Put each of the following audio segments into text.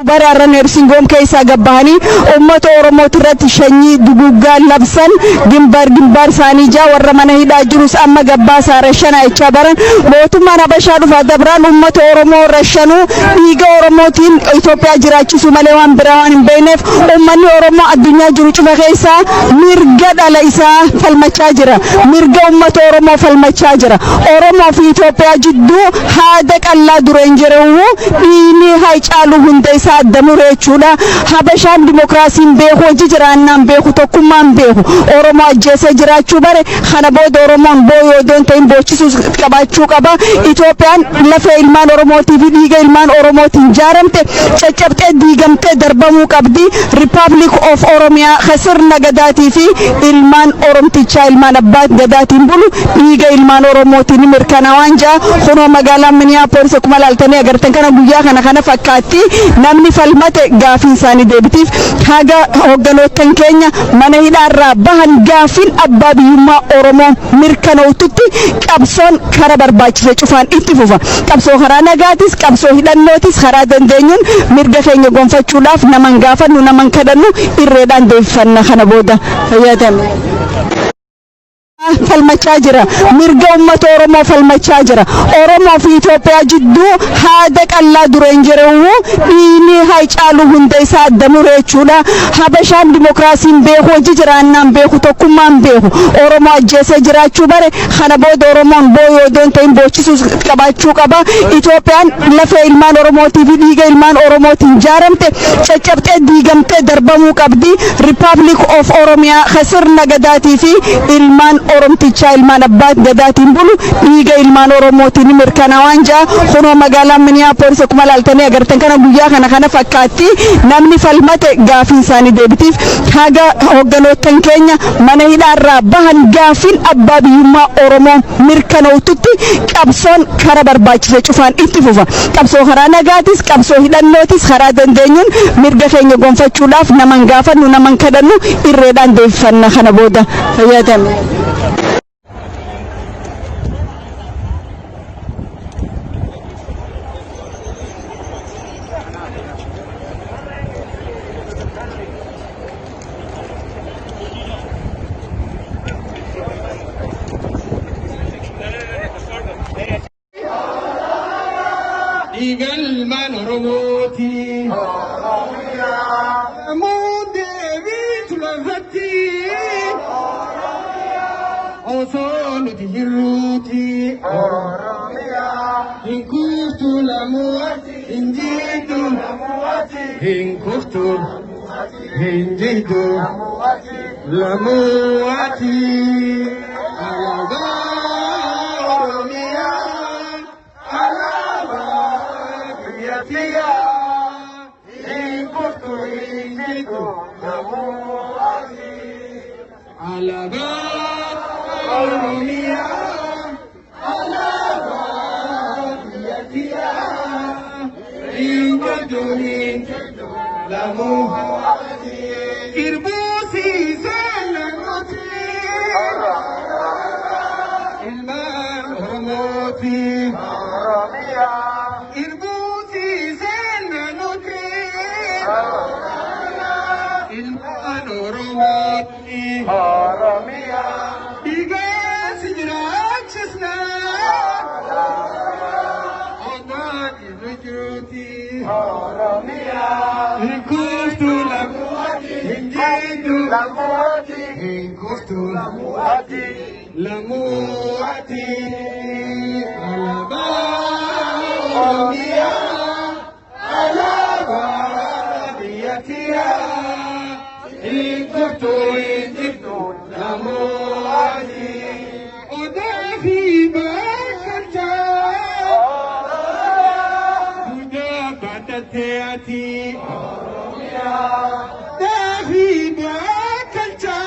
Barara nersingom keessa gabbahanii uummata Oromoo irratti shanyii duguuggaa labsan gimbar saanijaa warra mana hidhaa jirus amma gabbaa saara shana icha baran mootummaan Habashaa dhufa dabraan uummata Oromoo rashanuu dhiiga Oromootiin Itoophiyaa jiraachisu malee waan biraa waan hin beekneef uummanni Oromoo addunyaa jiru cufa keessa mirga dhala isaa falmachaa jira, mirga uummata Oromoo falmachaa jira. Oromoo fi Itoophiyaa jidduu haada qallaa dureen jiru dhiini haicaalu hunda isaa damurechuudha. Habashaan dimokiraasiin beeku hojii jiraannaan beeku tokkummaan beeku Oromoo ajjeesee jiraachuu bare kana booda Oromoon booyoo doon ta'in boochisuus qabaachuu qaba. Itoophiyaan lafee ilmaan Oromootii fi dhiiga ilmaan Oromootiin jaaramte caccabtee diigamtee darbamuu qabdi. Republic of Oromiyaa sirna gadaatii fi ilmaan Oromtichaa ilmaan abbaa gadaatiin bulu dhiiga ilmaan Oromootiin mirkanaa'aan jaa kunoo magaalaa Minneapolis akkuma laaltanii agartan kana guyyaa kana fakkaatti namni falmate gaafin isaanii deebitiif haga hoogganoottan keenya mana hidhaarraa bahan gaafin abbaa biyyummaa Oromoo mirkanooftutti qabsoon karaa barbaachise cufaan itti fufa. Qabsoo karaa nagaatis qabsoo hidhannootis karaa dandeenyuun mirga keenya gonfachuudhaaf naman gaafannu naman kadhannu irreedhaan deebifanna kana booda fayyadame. falmachaa jira, mirga uummata Oromoo falmachaa jira. Oromoo fi Itoophiyaa jidduu haada qallaa dureen jiru dhiini haicaalu hunda isaa damurechuudha. Habashaan dimokiraasiin beeku hojii jiraannaan beeku tokkummaan beeku Oromoo ajjeesee jiraachuu bare kana booda Oromoon booyoo doon ta'in boochisuus qabaachuu qaba. Itoophiyaan lafee ilmaan Oromootii fi dhiiga ilmaan Oromootiin jaaramte caccabtee diigamtee darbamuu qabdi. Republic of Oromiyaa sirna gadaatii fi ilmaan Oromtichaa ilmaan abbaa gadaatiin bulu dhiiga ilmaan Oromootiin mirkanaa'aan jaa kunoo magaalaa Minneapolis akkuma laaltanii agartan kana guyyaa kana fakkaatti namni falmate gaafin isaanii deebitiif haga hoogganoottan keenya mana hidhaarraa bahan gaafin abbaa biyyummaa Oromoo mirkanooftutti qabsoon karaa barbaachise cufaan itti fufa. Qabsoo karaa nagaatis qabsoo hidhannootis karaa dandeenyuun mirga keenya gonfachuudhaaf naman gaafannu naman kadhannu irreedhaan deebifanna kana booda fayyadame. Igal man Oromoti Amude Vitlafati Osono Tiruti Oromia Inkustu Lamuati Injitu Lamuati Inkustu Injitu Lamuati Alaga Oromia Alaga Oromia, Alaga Biatia, Ingodunin, Lamuati, Irbusi Zanagoti, Ilman Oromoti, Oromia, Irbusi Zanagoti, Ilman Oromoti, Oromia, Igas Jirachesna, Onan Inujuti, Oromia, Inkustu Lamuati, Injitu Lamuati, Inkustu Lamuati, Lamuati, Alaba Oromia, Alaba Biatia, Inkustu Injitu Lamuati, Odafi Bakanta, Buddha Batateati, Oromia, Dafi Bakanta,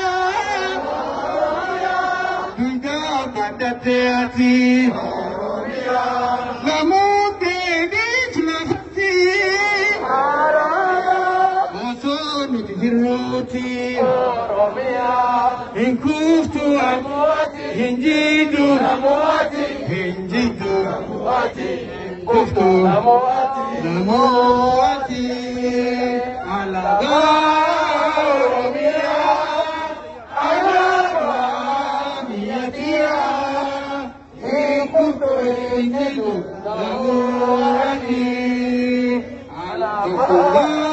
Buddha Batateati, Oromia, Lamuti Vitlafati, Osono Tiruti, Oromia, Inkustu Injitu Injitu Kuftu نمواتي على غرامية على غراميتها إن كنت إنجد نمواتي على غرامية